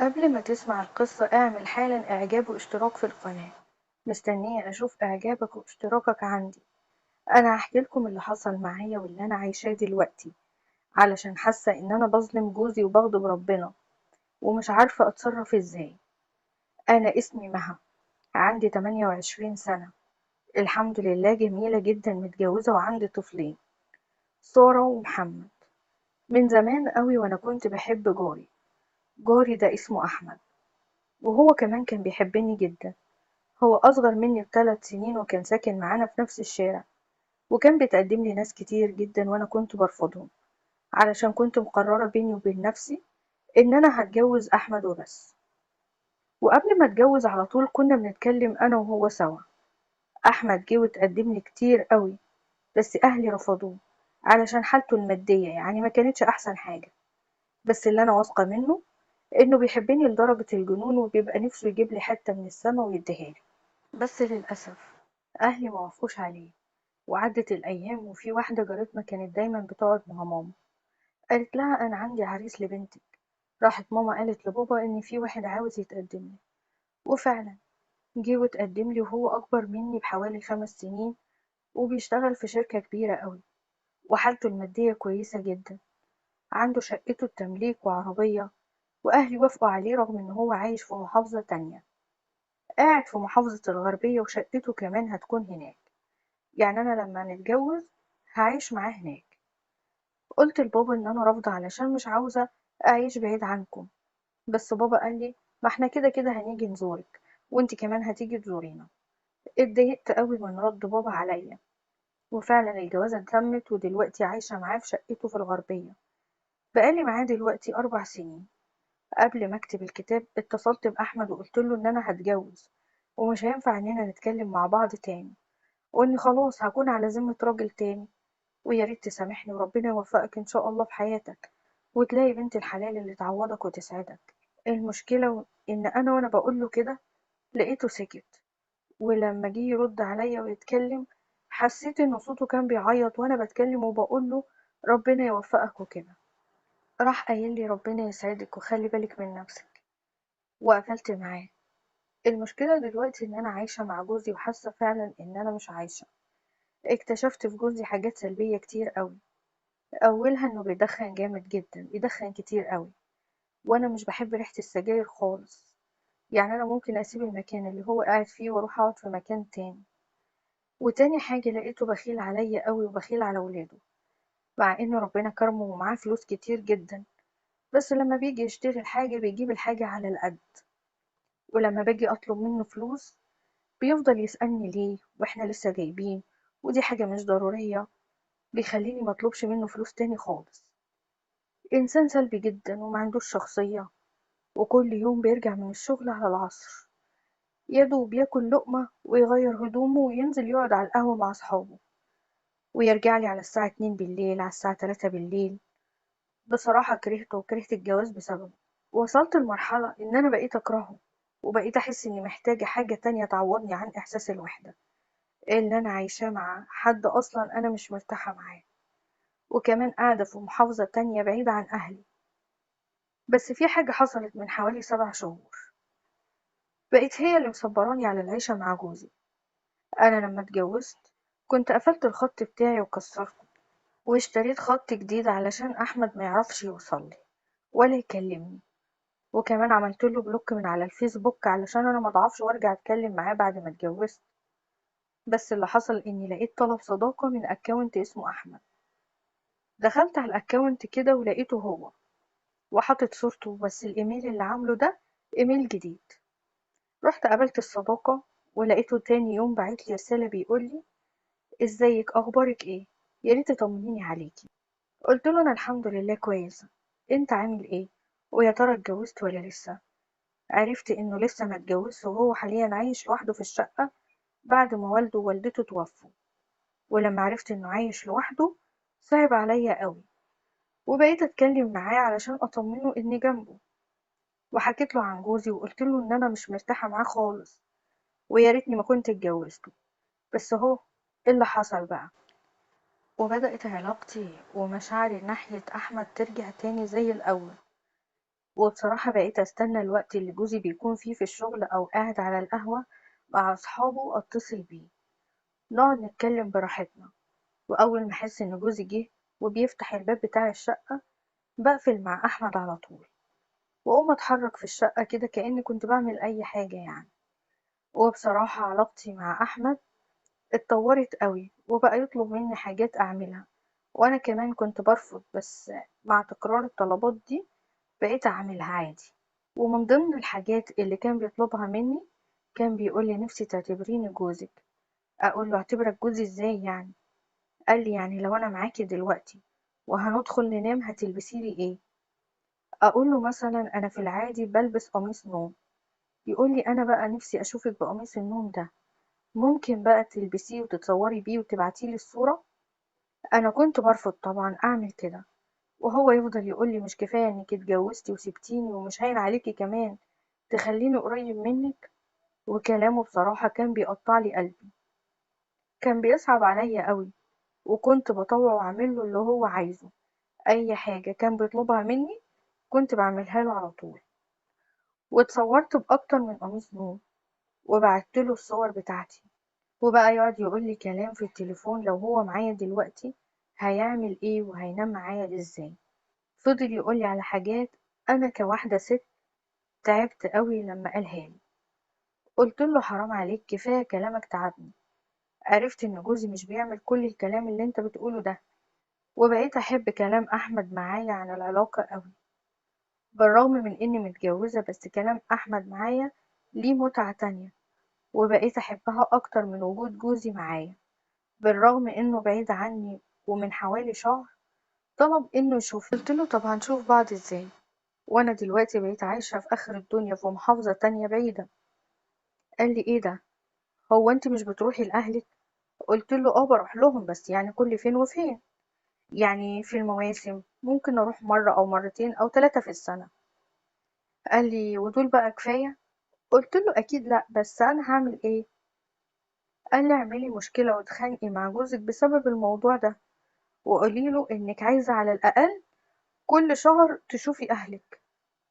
قبل ما تسمع القصة اعمل حالا إعجاب واشتراك في القناة. مستنية أشوف إعجابك واشتراكك عندي. أنا هحكي لكم اللي حصل معايا واللي أنا عايشاه دلوقتي، علشان حاسة إن أنا بظلم جوزي وبغضب ربنا ومش عارفة أتصرف إزاي. أنا اسمي مها، عندي 28 سنة، الحمد لله جميلة جدا، متجوزة وعندي طفلين، سارة ومحمد. من زمان قوي وأنا كنت بحب جاري ده اسمه أحمد، وهو كمان كان بيحبني جدا. هو أصغر مني ب3 سنين وكان ساكن معانا في نفس الشارع، وكان بيتقدم لي ناس كتير جدا وأنا كنت برفضهم، علشان كنت مقررة بيني وبين نفسي إن أنا هتجوز أحمد وبس. وقبل ما اتجوز على طول كنا بنتكلم أنا وهو سوا. أحمد جه واتقدم لي كتير قوي، بس أهلي رفضوه علشان حالته المادية يعني ما كانتش أحسن حاجة. بس اللي أنا واثقة منه إنه بيحبني لدرجة الجنون، وبيبقى نفسه يجيب لي حتة من السما ويديهالي. بس للأسف أهلي موافقوش عليه. وعدت الأيام وفي واحدة جارتنا كانت دايما بتقعد مع ماما، قالت لها أنا عندي عريس لبنتك. راحت ماما قالت لبابا إن في واحد عاوز يتقدم لي، وفعلا جه واتقدم لي، وهو أكبر مني بحوالي 5 سنين، وبيشتغل في شركة كبيرة قوي، وحالته المادية كويسة جدا، عنده شقته التمليك وعربية. وأهلي وافقوا عليه رغم إن هو عايش في محافظة تانية، قاعد في محافظة الغربية، وشقته كمان هتكون هناك. يعني أنا لما نتجوز هعيش معاه هناك. قلت لبابا إن أنا رافضة علشان مش عاوزة أعيش بعيد عنكم. بس بابا قال لي ما احنا كده كده هنيجي نزورك، وانتي كمان هتيجي تزورينا. اتضايقت قوي من رد بابا عليا. وفعلا الجوازة اتمت، ودلوقتي عايشة معاه في شقته في الغربية، بقالي معاه دلوقتي 4 سنين. قبل ما اكتب الكتاب اتصلت بأحمد وقلت له إن أنا هتجوز، ومش هينفع إننا نتكلم مع بعض تاني، وإني خلاص هكون على ذمة راجل تاني. ويا ريت تسامحني، وربنا يوفقك إن شاء الله في حياتك، وتلاقي بنت الحلال اللي تعوضك وتسعدك. المشكلة إن أنا وأنا بقوله كده لقيته سكت، ولما جه يرد عليا ويتكلم حسيت إن صوته كان بيعيط وأنا بتكلم وبقوله ربنا يوفقك وكده. راح قايل لي ربنا يسعدك وخلي بالك من نفسك، وقفلت معاه. المشكلة دلوقتي إن أنا عايشة مع جوزي وحاسة فعلا إن أنا مش عايشة. اكتشفت في جوزي حاجات سلبية كتير قوي. أولها إنه بيدخن جامد جدا، بيدخن كتير قوي، وأنا مش بحب ريحة السجاير خالص. يعني أنا ممكن أسيب المكان اللي هو قاعد فيه وأروح أقعد في مكان تاني. وتاني حاجة لقيته بخيل عليا قوي وبخيل على ولاده، مع إن ربنا كرمه ومعاه فلوس كتير جدا، بس لما بيجي يشتري الحاجة بيجيب الحاجة على القد. ولما باجي أطلب منه فلوس بيفضل يسألني ليه وإحنا لسه جايبين، ودي حاجة مش ضرورية. بيخليني مطلبش منه فلوس تاني خالص. إنسان سلبي جدا ومعندوش شخصية، وكل يوم بيرجع من الشغل على العصر، يادوب ياكل لقمة ويغير هدومه وينزل يقعد على القهوة مع أصحابه، ويرجع لي على الساعة 2 بالليل، على الساعة 3 بالليل. بصراحة كرهته وكرهت الجواز بسببه. وصلت لمرحلة إن أنا بقيت أكرهه، وبقيت أحس إني محتاجة حاجة تانية تعوضني عن إحساس الوحدة اللي أنا عايشاه مع حد أصلا أنا مش مرتاحة معاه، وكمان قاعدة في محافظة تانية بعيدة عن أهلي. بس في حاجة حصلت من حوالي 7 شهور، بقت هي اللي مصبراني على العيشة مع جوزي. أنا لما اتجوزت كنت قفلت الخط بتاعي وكسرته، واشتريت خط جديد علشان أحمد ما يعرفش يوصلي ولا يكلمني. وكمان عملت له بلوك من على الفيسبوك علشان أنا مضعفش وارجع اتكلم معاه بعد ما اتجوزت. بس اللي حصل إني لقيت طلب صداقة من أكاونت اسمه أحمد. دخلت على الأكاونت كده ولقيته هو، وحاطط صورته، بس الإيميل اللي عامله ده إيميل جديد. رحت قابلت الصداقة، ولقيته تاني يوم بعتلي رسالة بيقولي ازيك اخبارك ايه، يا ريت تطمنيني عليكي. قلت له انا الحمد لله كويسه، انت عامل ايه، ويا ترى اتجوزت ولا لسه. عرفت انه لسه ما اتجوزش، وهو حاليا عايش لوحده في الشقه بعد ما والده ووالدته توفوا. ولما عرفت انه عايش لوحده صعب عليا قوي، وبقيت اتكلم معاه علشان اطمنه اني جنبه. وحكيت له عن جوزي وقلت له ان انا مش مرتاحه معاه خالص، ويا ريتني ما كنت اتجوزته. بس هو ايه اللي حصل بقى، وبدأت علاقتي ومشاعري ناحية أحمد ترجع تاني زي الأول. وبصراحة بقيت أستنى الوقت اللي جوزي بيكون فيه في الشغل أو قاعد على القهوة مع أصحابه أتصل بيه، نقعد نتكلم براحتنا. وأول ما أحس إن جوزي جه وبيفتح الباب بتاع الشقة بقفل مع أحمد على طول، وأقوم أتحرك في الشقة كده كأني كنت بعمل أي حاجة يعني. وبصراحة علاقتي مع أحمد اتطورت قوي وبقى يطلب مني حاجات أعملها، وأنا كمان كنت برفض، بس مع تكرار الطلبات دي بقيت أعملها عادي. ومن ضمن الحاجات اللي كان بيطلبها مني كان بيقولي نفسي تعتبريني جوزك. أقول له اعتبرك جوزي ازاي يعني؟ قال لي يعني لو أنا معاكي دلوقتي وهندخل ننام هتلبسيلي ايه؟ أقول له مثلا أنا في العادي بلبس قميص نوم. يقول لي أنا بقى نفسي أشوفك بقميص النوم ده، ممكن بقى تلبسيه وتتصوري بيه وتبعتيلي الصورة؟ أنا كنت برفض طبعا أعمل كده، وهو يفضل يقولي مش كفاية إنك اتجوزتي وسبتيني ومش هين عليكي كمان تخليني قريب منك؟ وكلامه بصراحة كان بيقطعلي قلبي، كان بيصعب عليا قوي، وكنت بطوع وأعمله اللي هو عايزه. أي حاجة كان بيطلبها مني كنت بعملها له على طول. واتصورت بأكتر من قميص نوم وبعتله الصور بتاعتي، وبقى يقعد يقولي كلام في التليفون لو هو معايا دلوقتي هيعمل ايه وهينام معايا ازاي. فضل يقولي على حاجات انا كواحدة ست تعبت قوي لما قالها لي. قلت له حرام عليك كفاية كلامك تعبني، عرفت ان جوزي مش بيعمل كل الكلام اللي انت بتقوله ده. وبقيت احب كلام احمد معايا عن العلاقة قوي، بالرغم من اني متجوزة، بس كلام احمد معايا ليه متعة تانية، وبقيت احبها اكتر من وجود جوزي معايا. بالرغم انه بعيد عني، ومن حوالي شهر طلب انه يشوفني. قلت له طب هنشوف بعض ازاي وانا دلوقتي بقيت عايشة في اخر الدنيا في محافظة تانية بعيدة؟ قال لي ايه ده، هو انت مش بتروحي لاهلك؟ قلت له اه بروح لهم، بس يعني كل فين وفين، يعني في المواسم ممكن اروح مرة او مرتين او 3 في السنة. قال لي ودول بقى كفاية؟ قلت له اكيد لا، بس انا هعمل ايه؟ قال لي اعملي مشكلة واتخانقي مع جوزك بسبب الموضوع ده، وقولي له انك عايزة على الاقل كل شهر تشوفي اهلك،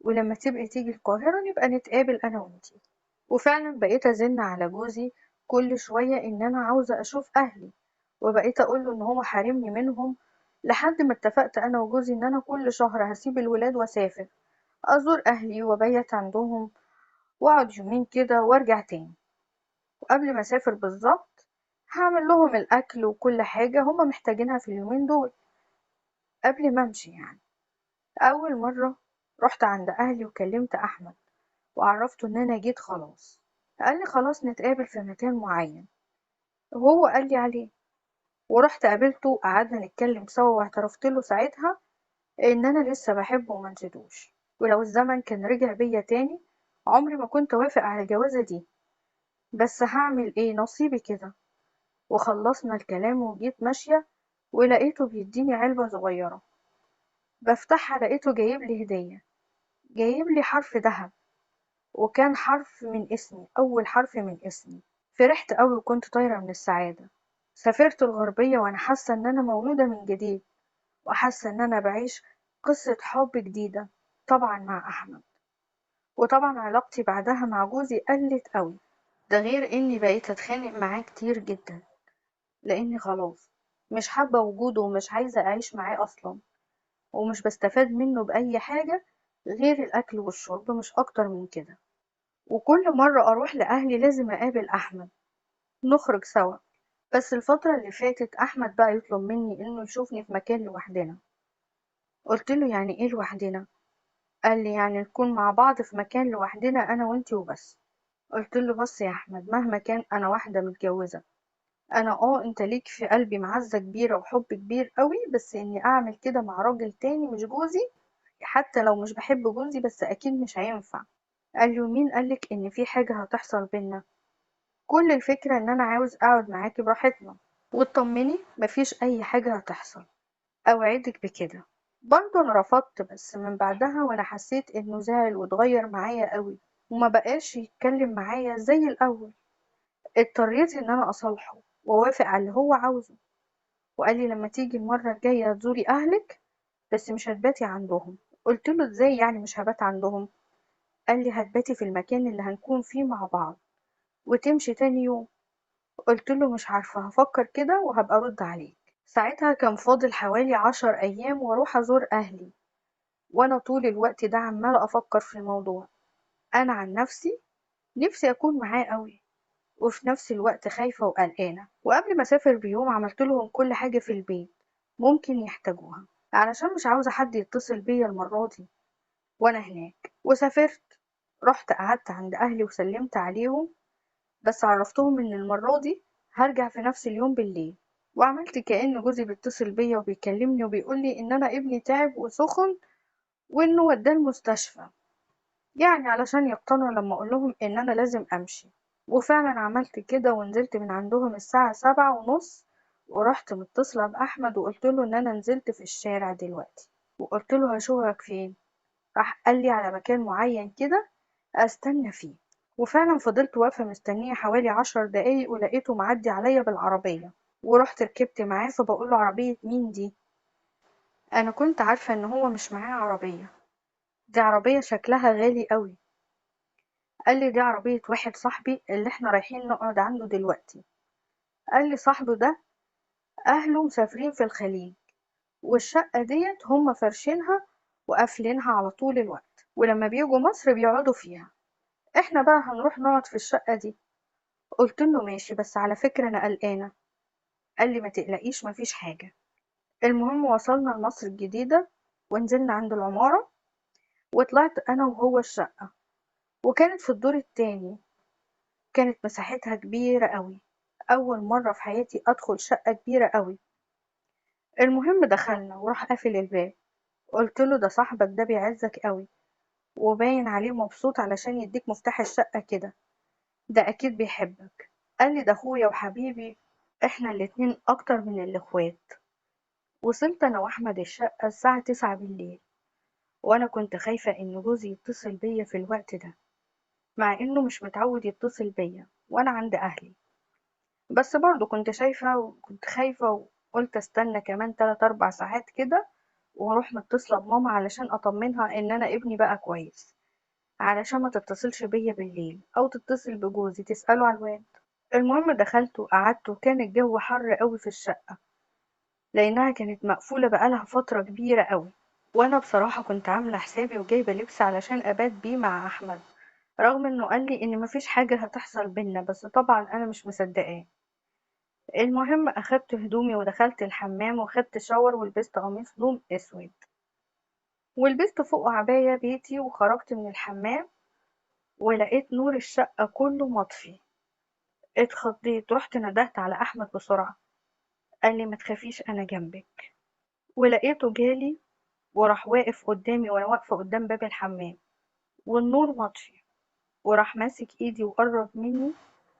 ولما تبقي تيجي القاهرة نبقى نتقابل انا وانتي. وفعلا بقيت ازن على جوزي كل شوية ان انا عاوزة اشوف اهلي، وبقيت اقوله ان هو حارمني منهم، لحد ما اتفقت انا وجوزي ان انا كل شهر هسيب الولاد واسافر ازور اهلي وابيت عندهم واقعد يومين كده وارجع تاني. وقبل ما اسافر بالظبط هعمل لهم الاكل وكل حاجة هما محتاجينها في اليومين دول قبل ما امشي يعني. اول مرة رحت عند اهلي وكلمت احمد وعرفته ان انا جيت خلاص. قال لي خلاص نتقابل في مكان معين وهو قال لي عليه. ورحت قابلته وقعدنا نتكلم سوا، واعترفت له ساعتها ان انا لسه بحبه وما نسيتوش، ولو الزمن كان رجع بيا تاني عمري ما كنت اوافق على الجوازة دي، بس هعمل ايه نصيبي كده. وخلصنا الكلام وجيت ماشية ولقيته بيديني علبة صغيرة، بفتحها لقيته جايب لي هدية، جايب لي حرف دهب، وكان حرف من اسمي، أول حرف من اسمي. فرحت قوي وكنت طايرة من السعادة. سافرت الغربية وأنا حاسة إن أنا مولودة من جديد، وحاسة إن أنا بعيش قصة حب جديدة، طبعا مع أحمد. وطبعا علاقتي بعدها مع جوزي قلت قوي، ده غير إني بقيت أتخانق معاه كتير جدا، لأني خلاص مش حابة وجوده ومش عايزة أعيش معاه أصلا، ومش بستفاد منه بأي حاجة غير الأكل والشرب، مش أكتر من كده. وكل مرة أروح لأهلي لازم أقابل أحمد نخرج سوا. بس الفترة اللي فاتت أحمد بقى يطلب مني إنه يشوفني في مكان لوحدنا. قلت له يعني إيه لوحدنا؟ قال لي يعني نكون مع بعض في مكان لوحدنا أنا وإنتي وبس. قلت له بص يا أحمد، مهما كان أنا واحدة متجوزة، أنا أنت ليك في قلبي معزة كبيرة وحب كبير قوي، بس إني أعمل كده مع راجل تاني مش جوزي، حتى لو مش بحب جوزي بس أكيد مش هينفع. قال لي ومين قالك إن في حاجة هتحصل بينا؟ كل الفكرة إن أنا عاوز أقعد معاكي براحتنا وتطمني مفيش أي حاجة هتحصل، أوعدك بكده. برضه أنا رفضت، بس من بعدها وأنا حسيت إنه زعل واتغير معايا قوي، وما بقاش يتكلم معايا زي الأول. اضطريت إن أنا أصالحه وأوافق على اللي هو عاوزه، وقال لي لما تيجي المرة الجاية تزوري أهلك بس مش هتباتي عندهم، قلت له ازاي يعني مش هبات عندهم؟ قال لي هتباتي في المكان اللي هنكون فيه مع بعض وتمشي تاني يوم. قلت له مش عارفة، هفكر كده وهبقى ارد عليك. ساعتها كان فاضل حوالي 10 ايام واروح ازور اهلي، وانا طول الوقت ده عمالة افكر في الموضوع. انا عن نفسي نفسي اكون معاه قوي، وفي نفس الوقت خايفة وقلقانة. وقبل ما اسافر بيوم عملت لهم كل حاجة في البيت ممكن يحتاجوها، علشان مش عاوزة حد يتصل بيا المرة دي وانا هناك. وسافرت، رحت قعدت عند اهلي وسلمت عليهم، بس عرفتهم ان المرة دي هرجع في نفس اليوم بالليل. وعملت كأن جوزي بيتصل بيا وبيكلمني وبيقولي ان انا ابني تعب وسخن وانه وداه المستشفى، يعني علشان يقتنعوا لما اقولهم ان انا لازم امشي. وفعلا عملت كده ونزلت من عندهم الساعة 7:30، ورحت متصلة بأحمد وقلت له ان انا نزلت في الشارع دلوقتي، وقلت له هشوفك فين. راح قال لي على مكان معين كده استنى فيه. وفعلا فضلت واقفة مستنية حوالي 10 دقايق ولقيته معدي عليا بالعربية، ورحت ركبت معاه. فبقول له عربية مين دي؟ انا كنت عارفة ان هو مش معاه عربية، دي عربية شكلها غالي قوي. قال لي دي عربية واحد صاحبي اللي احنا رايحين نقعد عنده دلوقتي. قال لي صاحبه ده اهله مسافرين في الخليج، والشقة ديت هم فرشينها وقافلينها على طول الوقت، ولما بيجوا مصر بيقعدوا فيها. احنا بقى هنروح نقعد في الشقة دي. قلت له ماشي، بس على فكرة انا قلقانة. قال لي ما تقلقيش، مفيش حاجة. المهم وصلنا لمصر الجديدة ونزلنا عند العمارة، وطلعت انا وهو الشقة، وكانت في الدور التاني. كانت مساحتها كبيرة قوي، اول مرة في حياتي ادخل شقة كبيرة قوي. المهم دخلنا وراح قافل الباب. قلت له ده صاحبك ده بيعزك قوي، وباين عليه مبسوط علشان يديك مفتاح الشقة كده، ده اكيد بيحبك. قال لي ده اخويا وحبيبي، احنا الاتنين اكتر من الاخوات. وصلت انا واحمد الشقة الساعة 9 بالليل، وانا كنت خايفة ان جوزي يتصل بيا في الوقت ده، مع انه مش متعود يتصل بيا وانا عند اهلي. بس برضه كنت شايفة وكنت خايفة، وقلت استنى كمان 3 4 ساعات كده واروح متصلة بماما علشان اطمنها ان انا ابني بقى كويس، علشان ما تتصلش بيا بالليل او تتصل بجوزي تسأله على الواد. المهم دخلت وقعدت، وكان الجو حر قوي في الشقة لانها كانت مقفولة بقالها فترة كبيرة قوي. وانا بصراحة كنت عاملة حسابي وجايبة لبس علشان ابات بيه مع احمد، رغم انه قال لي ان مفيش حاجة هتحصل بينا، بس طبعا انا مش مصدقاه. المهم اخدت هدومي ودخلت الحمام واخدت شاور ولبست قميص لون اسود، ولبست فوقه عباية بيتي، وخرجت من الحمام ولقيت نور الشقة كله مطفي. اتخضيت، رحت ندهت على احمد بسرعة. قال لي ما تخافيش انا جنبك. ولقيته جالي وراح واقف قدامي وانا واقفة قدام باب الحمام والنور مطفي، وراح ماسك ايدي وقرب مني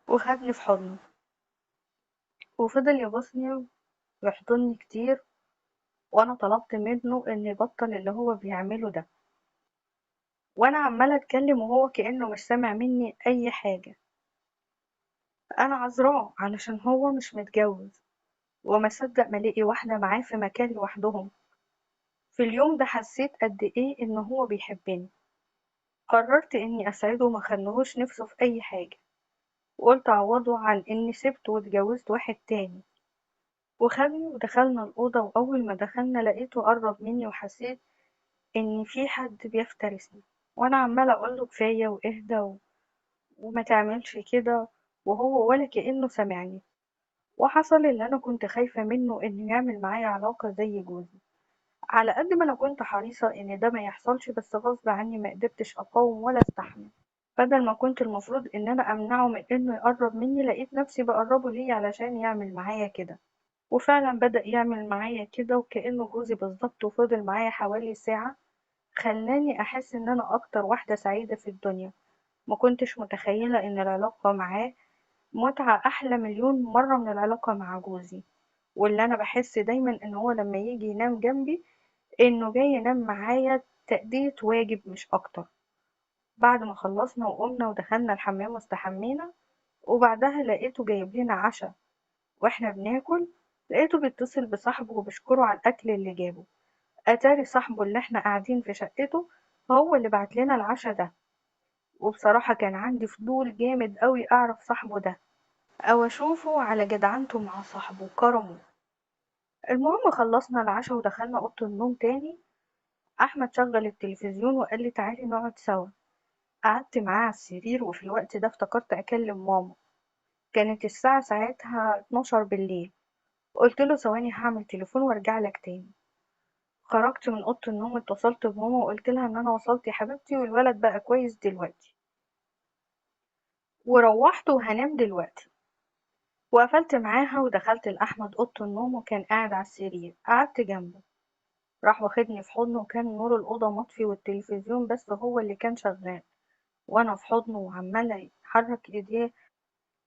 وخدني في حضنه، وفضل يبوسني ويحضني كتير. وانا طلبت منه ان يبطل اللي هو بيعمله ده، وانا عمالة اتكلم وهو كأنه مش سامع مني اي حاجة. انا عذراه علشان هو مش متجوز، وما صدق ما الاقي واحدة معاه في مكان لوحدهم. في اليوم ده حسيت قد ايه ان هو بيحبني. قررت اني اساعده وما خليهوش نفسه في اي حاجة، وقلت اعوضه عن اني سبته واتجوزت واحد تاني. وخدني ودخلنا الأوضة، وأول ما دخلنا لقيته قرب مني وحسيت إن في حد بيفترسني، وأنا عمالة أقوله كفاية واهدى وما تعملش كده، وهو ولا كأنه سمعني. وحصل اللي أنا كنت خايفة منه، إنه يعمل معايا علاقة زي جوزي. على قد ما أنا كنت حريصة إن ده ما يحصلش، بس غصب عني ما قدرتش أقاوم ولا أستحمل. بدل ما كنت المفروض إن أنا أمنعه من إنه يقرب مني، لقيت نفسي بقربه ليه علشان يعمل معايا كده. وفعلا بدأ يعمل معايا كده وكأنه جوزي بالظبط، وفضل معايا حوالي ساعة. خلاني أحس إن أنا أكتر واحدة سعيدة في الدنيا. ما كنتش متخيلة إن العلاقة معاه متعة أحلى مليون مرة من العلاقة مع جوزي، واللي أنا بحس دايما إن هو لما يجي ينام جنبي إنه جاي ينام معايا تأدية واجب مش أكتر. بعد ما خلصنا وقمنا ودخلنا الحمام واستحمينا، وبعدها لقيته جايب لنا عشاء. واحنا بناكل لقيته بيتصل بصاحبه وبيشكره على الأكل اللي جابه. اتاري صاحبه اللي احنا قاعدين في شقته هو اللي بعت لنا العشاء ده. وبصراحة كان عندي فضول جامد قوي اعرف صاحبه ده او اشوفه على جدعنته مع صاحبه وكرمه. المهم خلصنا العشاء ودخلنا اوضه النوم تاني. احمد شغل التلفزيون وقال لي تعالي نقعد سوا. قعدت معاه على السرير وفي الوقت ده افتكرت اكلم ماما. كانت الساعة ساعتها 12 بالليل. قلت له ثواني هعمل تليفون وارجع لك تاني. خرجت من اوضه النوم اتصلت بماما وقلت لها ان انا وصلت يا حبيبتي والولد بقى كويس دلوقتي وروحت وهنام دلوقتي. وقفلت معاها ودخلت لأحمد أوضة النوم وكان قاعد على السرير قعدت جنبه. راح واخدني في حضنه وكان نور الأوضة مطفي والتلفزيون بس هو اللي كان شغال وأنا في حضنه وعمالة يحرك إيديه.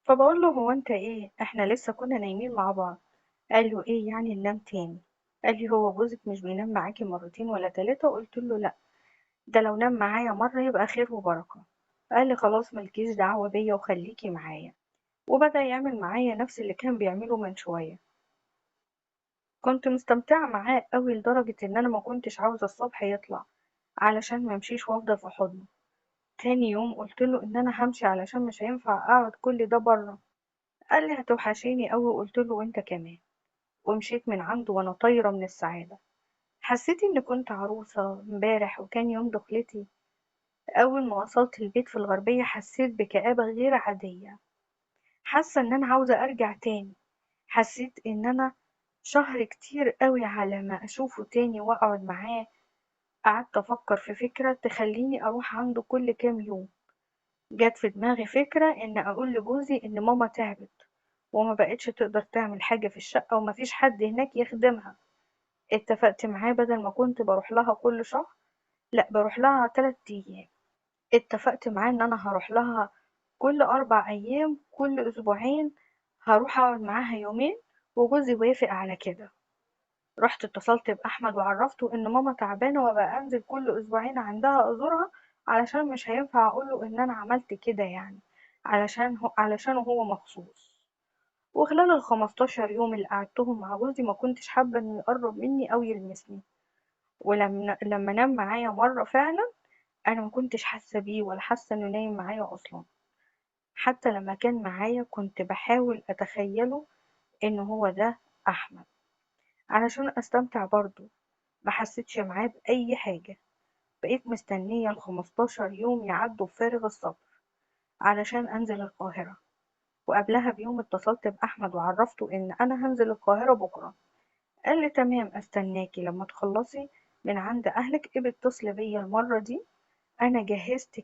فبقول له هو أنت إيه إحنا لسه كنا نايمين مع بعض. قال له إيه يعني ننام تاني. قال لي هو جوزك مش بينام معاكي مرتين ولا تلاتة. قلت له لأ ده لو نام معايا مرة يبقى خير وبركة. قال لي خلاص ملكيش دعوة بيا وخليكي معايا. وبدأ يعمل معايا نفس اللي كان بيعمله من شوية. كنت مستمتعة معاه قوي لدرجة إن أنا ما كنتش عاوزة الصبح يطلع علشان ممشيش وأفضل في حضنه. تاني يوم قلتله إن أنا همشي علشان مش هينفع أقعد كل ده برا. قال لي هتوحشيني قوي. قلتله وأنت كمان. ومشيت من عنده وأنا طايرة من السعادة. حسيت إني كنت عروسة امبارح وكان يوم دخلتي. أول ما وصلت البيت في الغربية حسيت بكآبة غير عادية. حاسة إن أنا عاوزة أرجع تاني. حسيت إن أنا شهر كتير قوي على ما أشوفه تاني وأقعد معاه. قعدت أفكر في فكرة تخليني أروح عنده كل كام يوم. جت في دماغي فكرة إن أقول لجوزي إن ماما تعبت وما بقتش تقدر تعمل حاجة في الشقة ومفيش حد هناك يخدمها. اتفقت معاه بدل ما كنت بروح لها كل شهر لأ بروح لها 3 أيام. اتفقت معاه إن أنا هروح لها كل 4 أيام كل أسبوعين. هروح أقعد معاها يومين. وجوزي وافق على كده. رحت اتصلت بأحمد وعرفته إن ماما تعبانة وبقى أنزل كل أسبوعين عندها أزورها علشان مش هينفع أقوله إن أنا عملت كده يعني علشانه هو مخصوص. وخلال ال15 يوم اللي قعدتهم مع جوزي ما كنتش حابة إنه يقرب مني أو يلمسني. ولما نام معايا مرة فعلا أنا ما كنتش حاسة بيه ولا حاسة إنه نايم معايا أصلا. حتى لما كان معايا كنت بحاول أتخيله إن هو ده أحمد علشان أستمتع برضه. ما حسيتش معاه بأي حاجة. بقيت مستنية ال15 يوم يعدوا بفارغ الصبر علشان أنزل القاهرة. وقبلها بيوم اتصلت بأحمد وعرفته إن أنا هنزل القاهرة بكرة. قال لي تمام أستناكي لما تخلصي من عند أهلك ابقي اتصلي بيا المرة دي. أنا جهزت